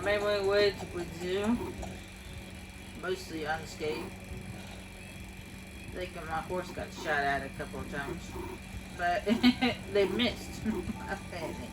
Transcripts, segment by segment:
made my way to Brazil, mostly unscathed. I think my horse got shot at a couple of times, but they missed. Apparently.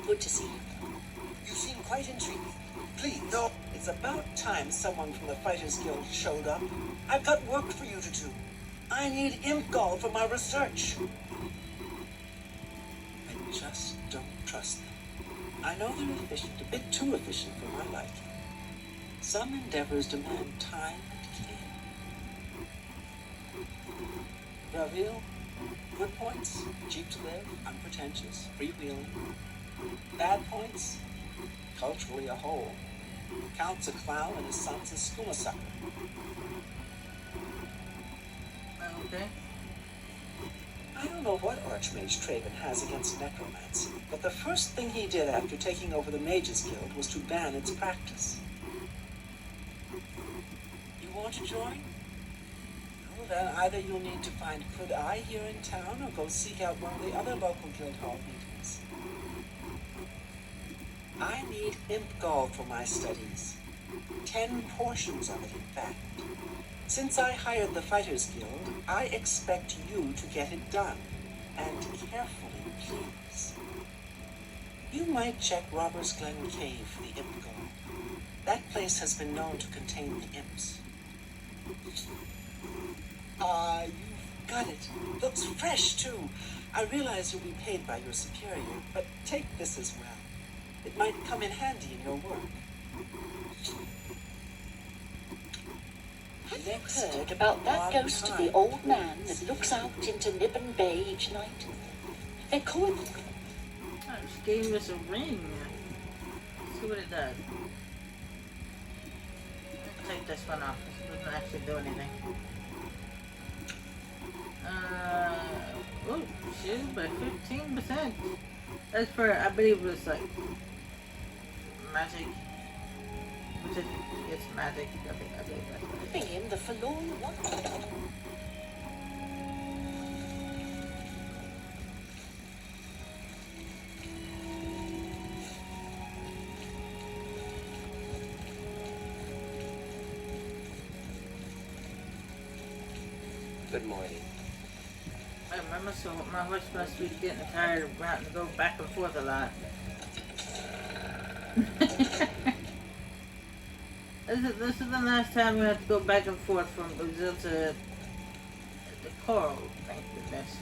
Good to see you. You seem quite intrigued. Please. No, it's about time someone from the Fighters Guild showed up. I've got work for you to do. I need imp gall for my research. I just don't trust them. I know they're efficient, a bit too efficient for my liking. Some endeavors demand time and care. Ravil, good points, cheap to live, unpretentious, freewheeling. Bad points, culturally a whole. Count's a clown and his son's a skooma sucker. Okay. I don't know what Archmage Traven has against necromancy, but the first thing he did after taking over the Mages Guild was to ban its practice. You want to join? Well, then either you'll need to find Could I here in town or go seek out one of the other local guild hall meetings. I need imp gall for my studies. 10 portions of it, in fact. Since I hired the Fighters Guild, I expect you to get it done. And carefully, please. You might check Robbers Glen Cave for the imp gall. That place has been known to contain the imps. You've got it. Looks fresh, too. I realize you'll be paid by your superior, but take this as well. It might come in handy in your work. Next, heard about that ghost of the old man that looks out into Nibbin Bay each night? They call it... Oh, she gave us a ring. Let's see what it does. Let's take this one off. This doesn't actually do anything. Oh, shield by 15%. That's for, I believe it was like magic. Which is, it's magic. I believe that's what it is. Bring him the forlorn one. Good morning. I remember, so my horse must be getting tired of having to go back and forth a lot. This is the last time we have to go back and forth from Brazil to the Coral, thank goodness.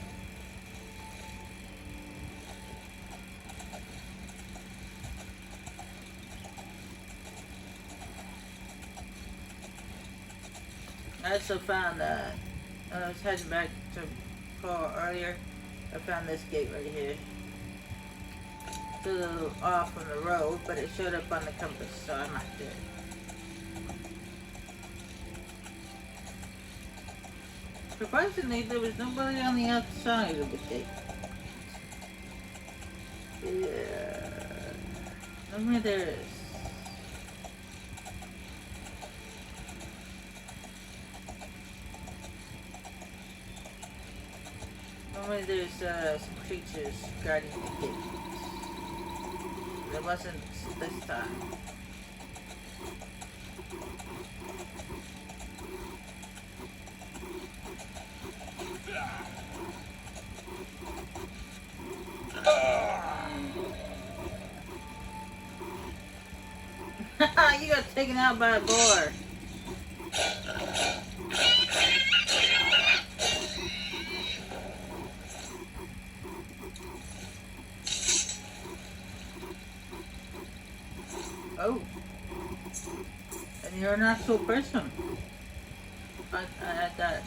I also found, I was heading back to Coral earlier, I found this gate right here. It's a little off from the road, but it showed up on the compass, so I marked it. Surprisingly, there was nobody on the outside of the gate. Yeah. Normally there is. Normally there's some creatures guarding the gate. There wasn't this time. You got taken out by a boar. Oh. And you're an actual person. I had that.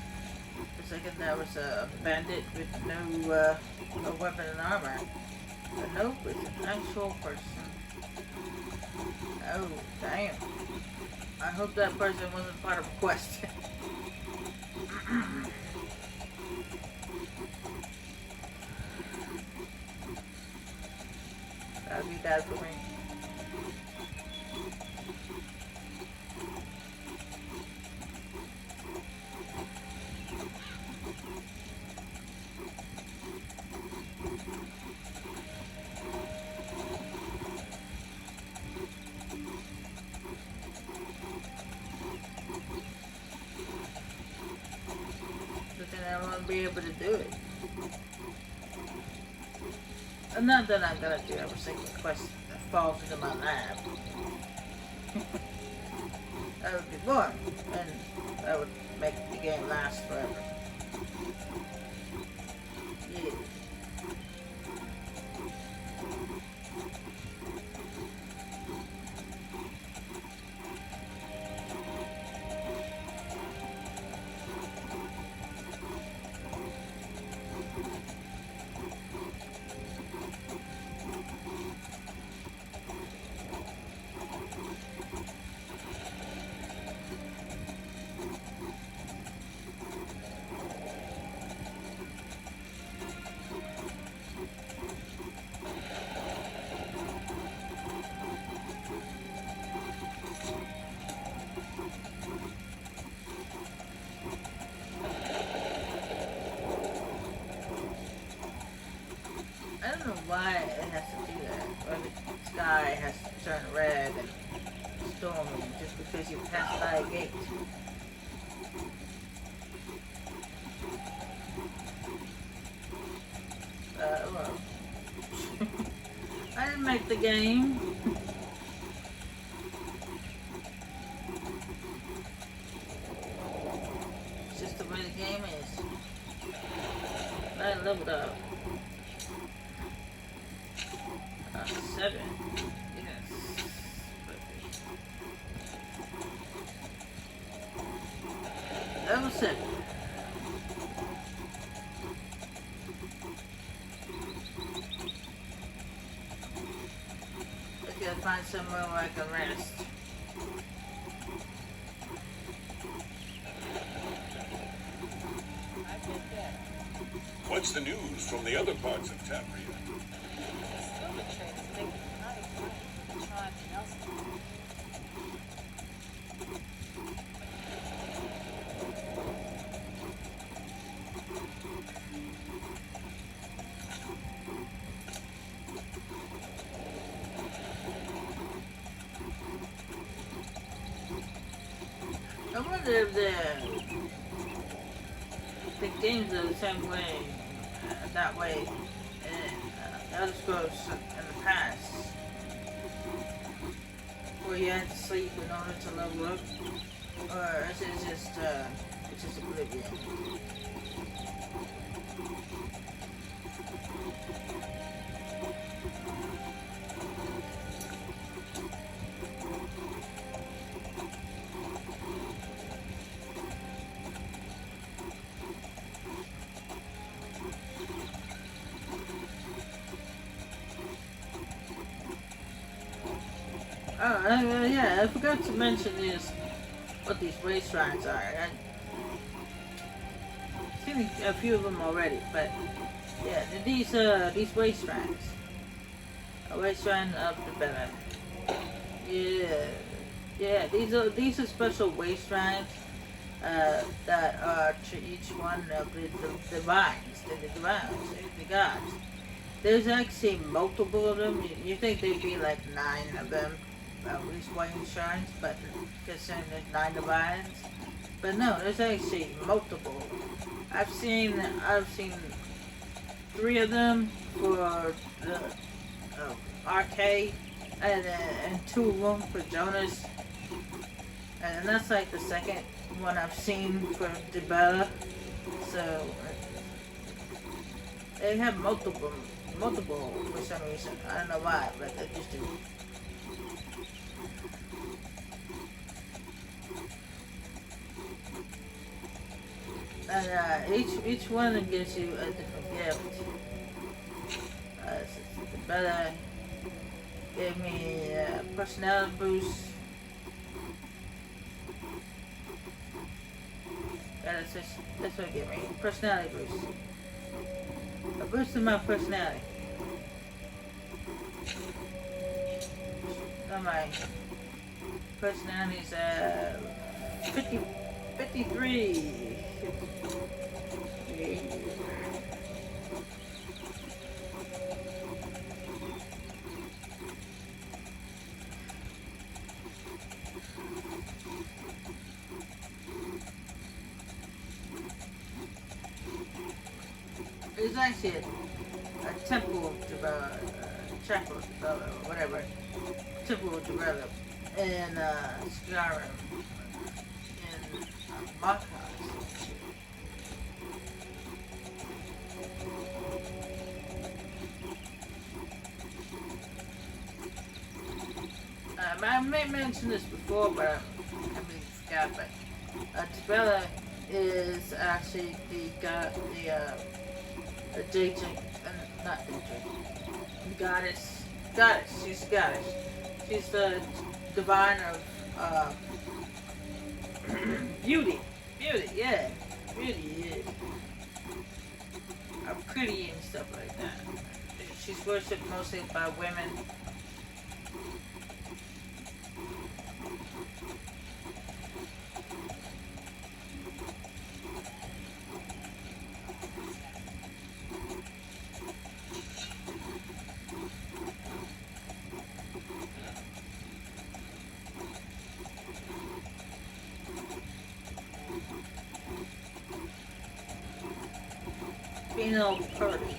The second there was a bandit with no weapon and armor. But nope, it's an actual person. Oh, damn. I hope that person wasn't part of a quest. That'd be bad for me. But then I won't be able to do it. And not that I'm gonna do every single quest that falls into my lap. That would be boring, and that would make the game last forever. Yeah. I don't know why it has to do that. Why the sky has to turn red and stormy just because you pass by a gate. Well. I didn't make the game. It's just the way the game is. I leveled up. 7. Yes. Perfect. Level 7. I gotta find somewhere where I can rest. What's the news from the other parts of Tamria? I wonder if the games are the same way, that way in Elder Scrolls in the past, where you had to sleep in order to level up, or is it just it's just Oblivion? Oh, yeah, I forgot to mention what these race shrines are. I've seen a few of them already, but yeah, these race shrines. A race shrine of the better. Yeah, these are special race shrines that are to each one of the divines, the gods. There's actually multiple of them. You think there'd be like 9 of them, these white shrines, but considering there's 9 divines. But no, there's actually multiple. I've seen 3 of them for the RK, and 2 of them for Jonas, and that's like the second one I've seen for Debella. So they have multiple for some reason. I don't know why, but they just do. And each one of them gives you a different gift. The Bella gave me a personality boost. That's what it gave me. Personality boost. A boost in my personality. So my personality's 53. It's actually a temple develop, chapel develop, or whatever. Temple develop in Skyrim, in Maka. I may mention this before, but I mean, forgot. But Tabella is actually the DJ, not DJ, goddess. Goddess. She's goddess. She's the divine of beauty. Beauty, yeah. Beauty, yeah. Pretty and stuff like that. She's worshipped mostly by women. Being all pretty.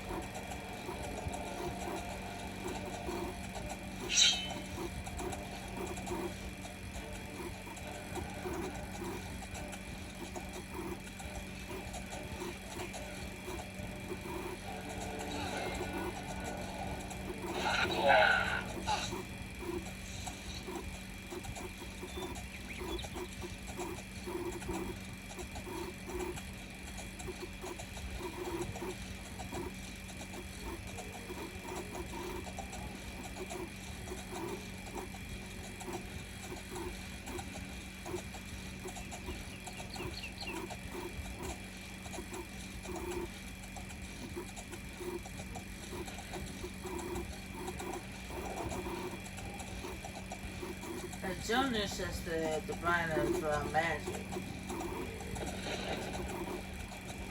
Jonas is the divine of magic.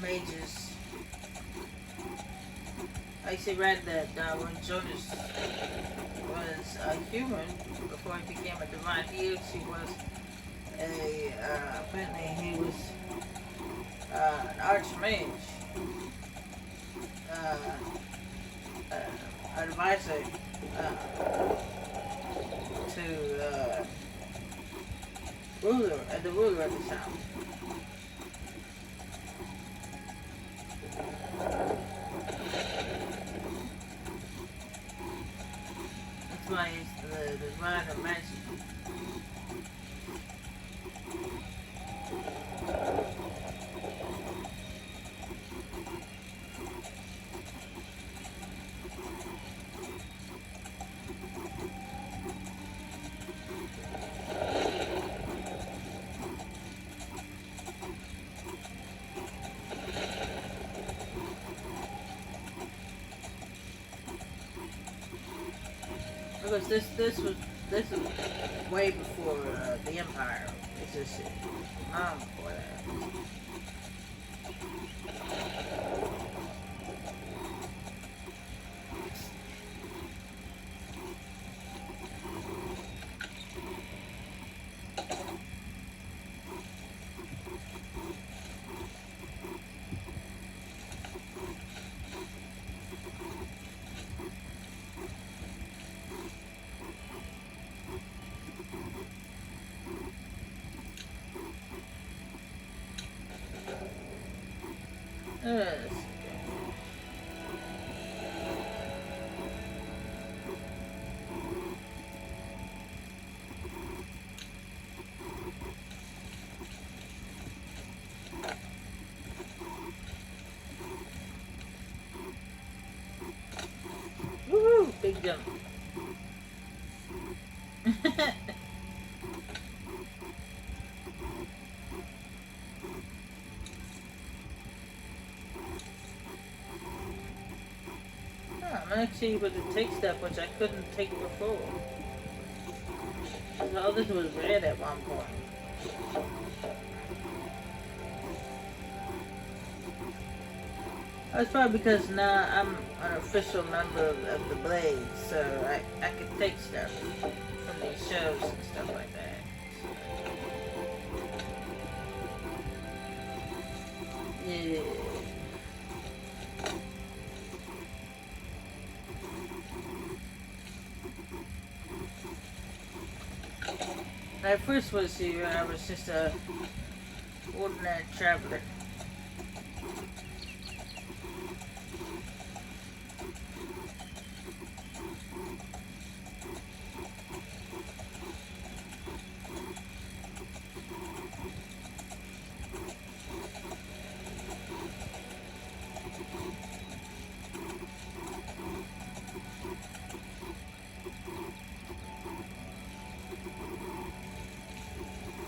Mages. I actually read that when Jonas was a human, before he became a divine, he actually was apparently he was an archmage. An advisor to the ruler of the town. That's why he's the divine of magic. Because this was way before the Empire. It's just long before that. Yes. jump. I'm actually able to take stuff which I couldn't take before. All this was red at one point. That's probably because now I'm an official member of the Blade, so I can take stuff from these shows and stuff like that. Yeah. When I first was here, I was just a ordinary traveler.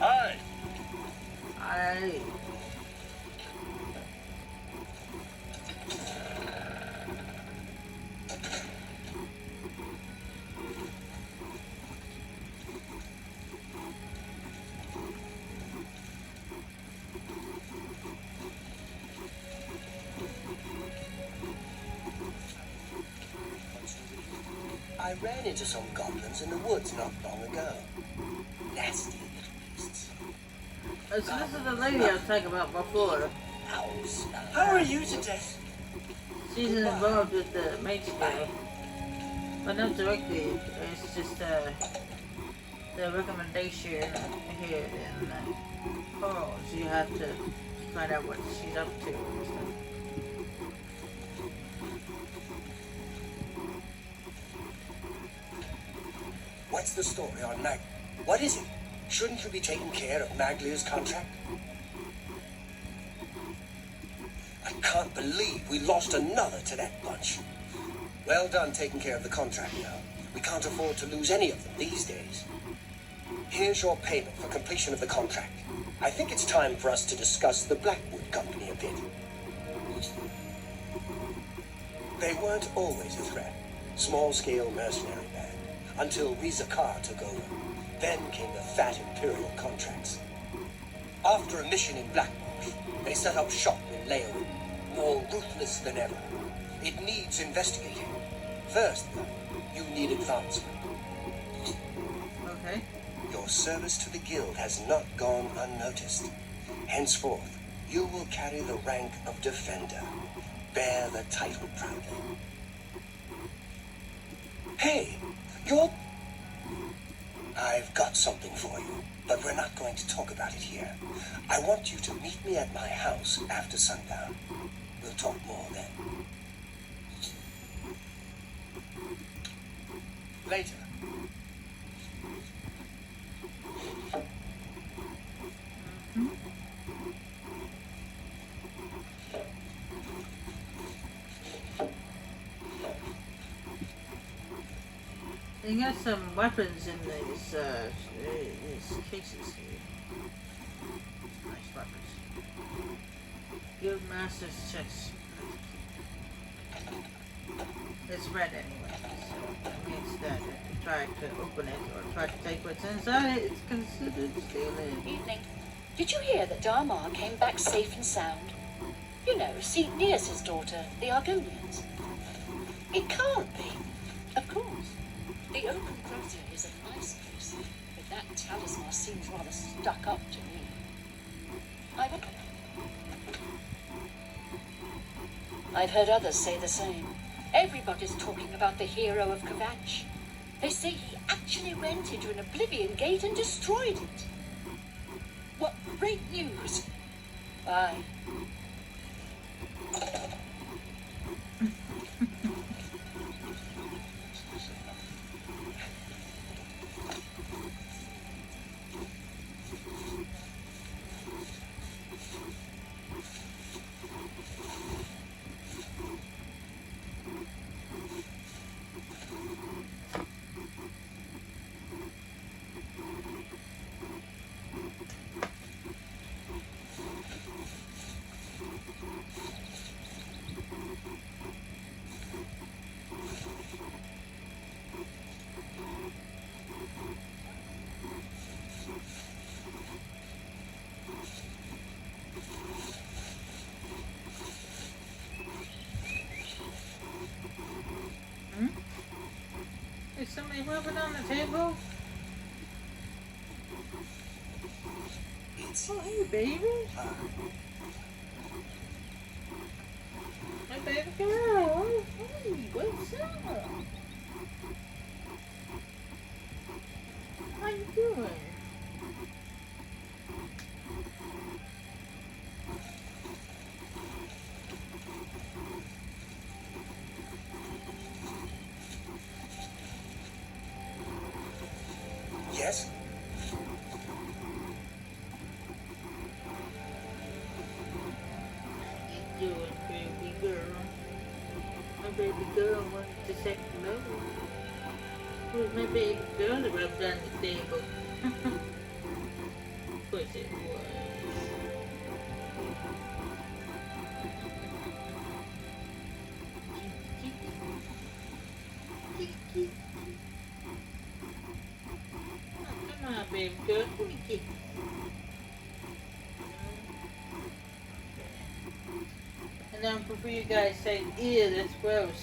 Hi. I I ran into some goblins in the woods not long ago. Nasty little beasts. so this is the lady I was talking about before. Owls. How are you today? She's involved with the mage guild. But not directly, it's just the recommendation here in Carl. So you have to find out what she's up to and stuff. What's the story on Mag? What is it? Shouldn't you be taking care of Maglir's contract? I can't believe we lost another to that bunch. Well done taking care of the contract now. We can't afford to lose any of them these days. Here's your payment for completion of the contract. I think it's time for us to discuss the Blackwood Company a bit. They weren't always a threat. Small-scale mercenary band. Until Rizakar took over. Then came the fat Imperial contracts. After a mission in Blackmarsh, they set up shop in Leonin, more ruthless than ever. It needs investigating. First, though, you need advancement. Okay. Your service to the guild has not gone unnoticed. Henceforth, you will carry the rank of Defender. Bear the title proudly. Hey, you're... I've got something for you, but we're not going to talk about it here. I want you to meet me at my house after sundown. We'll talk more then. Later. They got some weapons in these cases here. Nice weapons. Guild Master's chest. It's red anyway, so that means that if you try to open it or try to take what's inside it, it's considered stealing. Evening. Did you hear that Darmar came back safe and sound? You know, St. Neas's daughter, the Argonians. It can't be. Of course. The open grotto is a nice place, but that talisman seems rather stuck up to me. I've heard others say the same. Everybody's talking about the hero of Kvatch. They say he actually went into an Oblivion gate and destroyed it. What great news! Aye. They rub it on the table? It's Oh, hey, baby. Hey, baby girl. Hey, what's up? How you doing? yes. How you doing, baby girl? My baby girl wants to say hello. Where's my baby girl that rubbed on the table? Of course it was. Oh, come on, baby girl. Let me get you. And then before you guys say, ew, that's gross.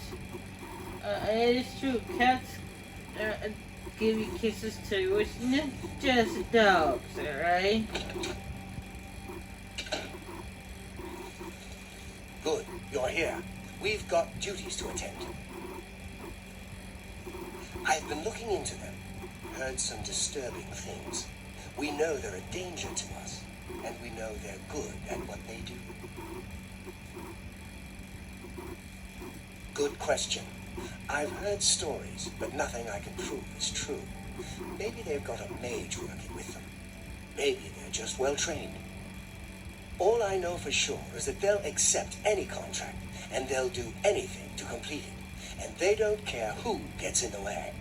It is true. Cats give you kisses too. It's not just dogs, alright? Good, you're here. We've got duties to attend to. I've been looking into them, heard some disturbing things. We know they're a danger to us, and we know they're good at what they do. Good question. I've heard stories, but nothing I can prove is true. Maybe they've got a mage working with them. Maybe they're just well trained. All I know for sure is that they'll accept any contract, and they'll do anything to complete it. And they don't care who gets in the way.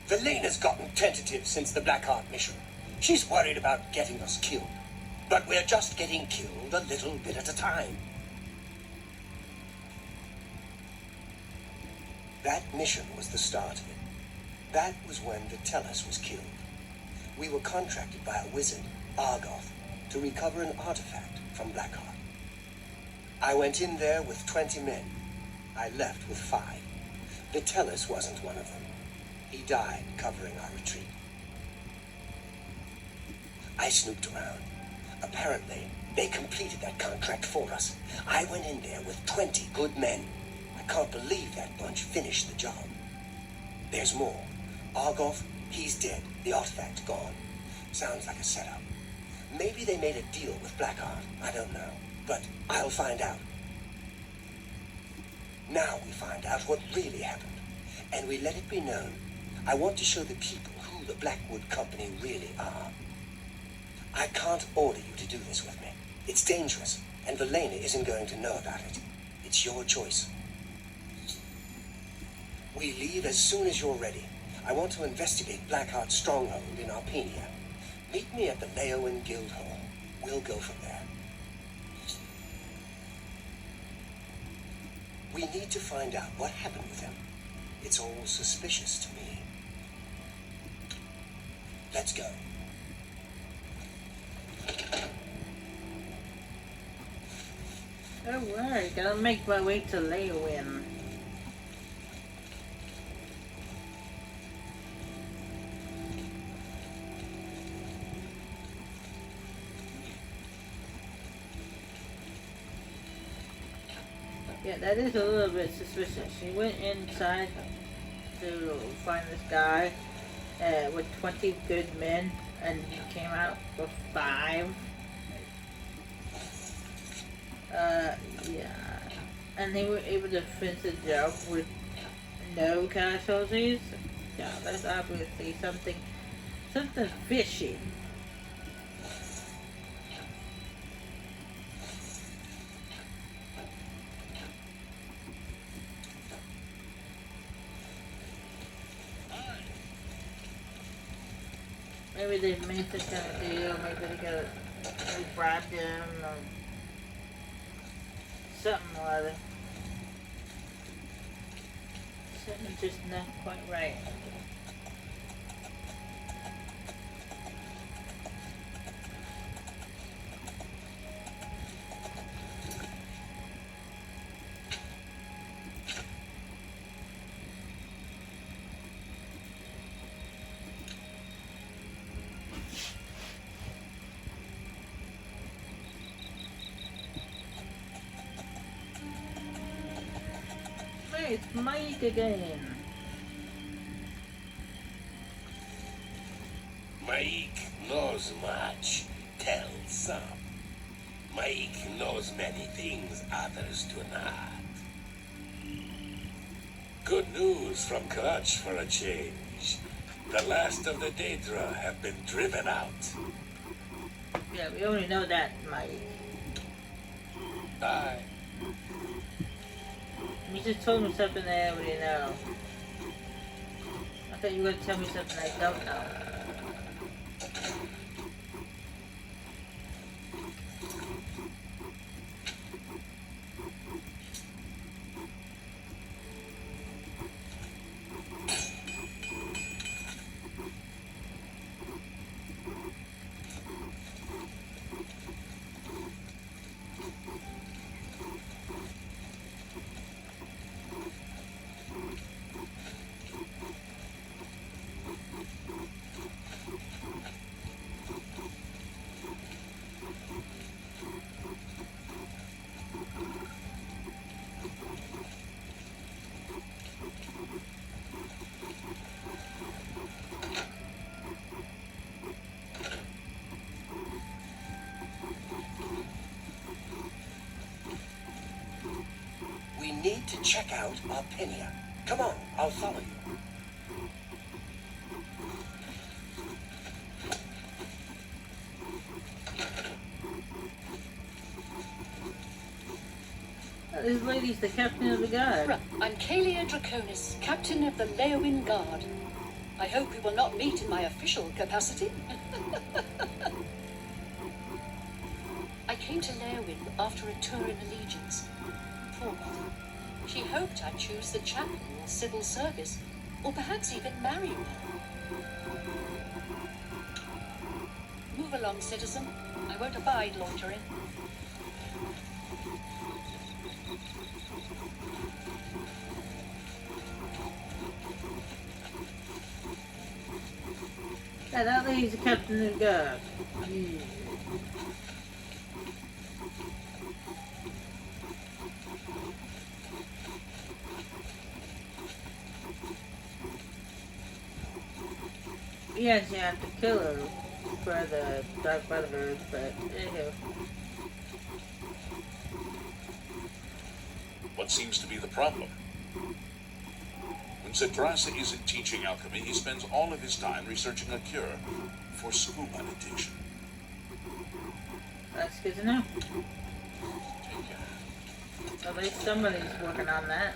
Velena's gotten tentative since the Blackheart mission. She's worried about getting us killed. But we're just getting killed a little bit at a time. That mission was the start of it. That was when Vitellis was killed. We were contracted by a wizard, Argoth, to recover an artifact from Blackheart. I went in there with 20 men. I left with 5. Vitellis wasn't one of them. He died covering our retreat. I snooped around. Apparently, they completed that contract for us. I went in there with 20 good men. I can't believe that bunch finished the job. There's more. Argoth, he's dead. The artifact gone. Sounds like a setup. Maybe they made a deal with Blackheart. I don't know. But I'll find out. Now we find out what really happened. And we let it be known. I want to show the people who the Blackwood Company really are. I can't order you to do this with me. It's dangerous, and Velena isn't going to know about it. It's your choice. We leave as soon as you're ready. I want to investigate Blackheart's stronghold in Arpenia. Meet me at the Leowen Guild Hall. We'll go from there. We need to find out what happened with him. It's all suspicious to me. Let's go. Alright, gotta make my way to Leowen. Yeah, that is a little bit suspicious. She went inside to find this guy with 20 good men, and he came out with 5. Yeah. And they were able to finish the job with no casualties. Yeah, that's obviously something fishy. Maybe they made this kind of deal, maybe they bribed him, or something or other. Something just not quite right. it's Mike again. Mike knows much, tells some. Mike knows many things others do not. Good news from Clutch for a change. The last of the Daedra have been driven out. Yeah, we already know that, Mike. Bye. You just told me something that I already know. I thought you were going to tell me something I don't know. We need to check out Arpenia. Come on, I'll follow you. This lady's the captain of the guard. Right, I'm Kalia Draconis, captain of the Leowin Guard. I hope we will not meet in my official capacity. I came to Leowin after a tour in Allegiance. Poor mother. She hoped I'd choose the chapel or civil service, or perhaps even marry her. Move along, citizen. I won't abide loitering. Yeah, that lady's the captain of the guard. Yes, you have to kill her for the Dark Brotherhood, but anywho. What seems to be the problem? When Zedrasa isn't teaching alchemy, he spends all of his time researching a cure for scuba addiction. That's good to know. Take care. At least somebody's working on that.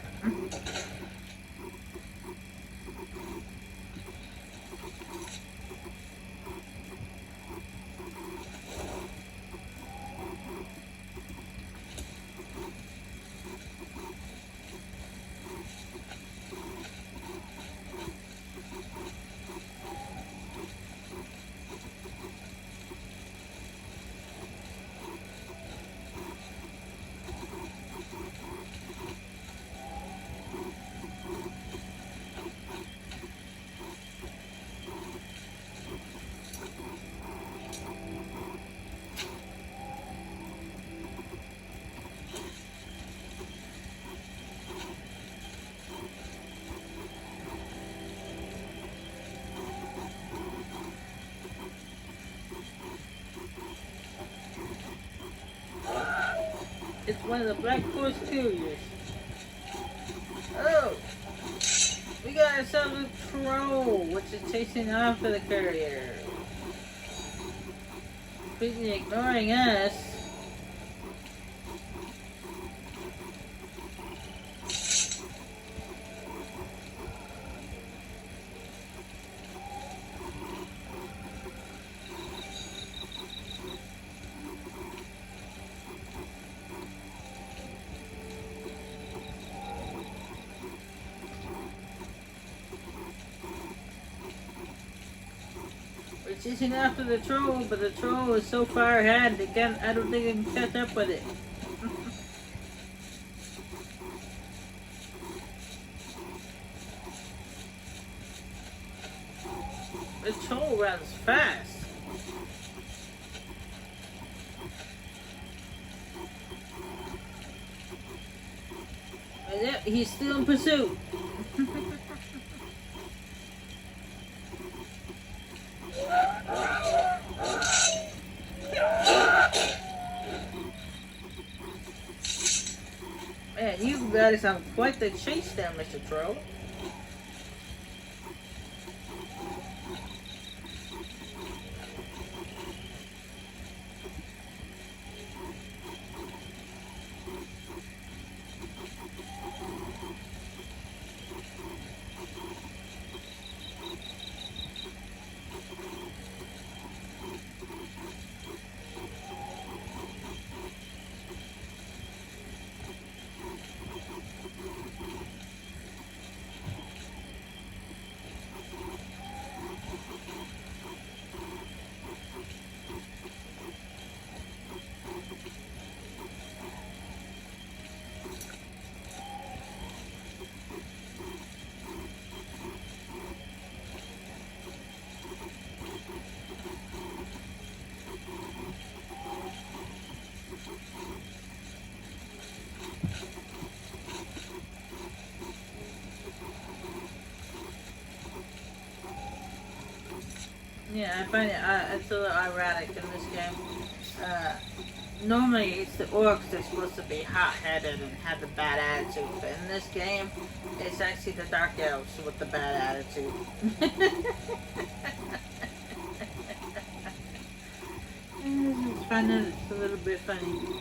It's one of the Black Force Couriers. Oh! We got ourselves a troll, which is chasing after the courier. Completely ignoring us. We're chasing after the troll, but the troll is so far ahead, I don't think it can catch up with it. The troll runs fast. Yep, he's still in pursuit. Man, you guys have quite the chase there, Mr. Troll. Yeah, I find it's a little erratic in this game. Normally it's the orcs that's supposed to be hot-headed and have the bad attitude, but in this game, it's actually the dark elves with the bad attitude. I find that it's a little bit funny.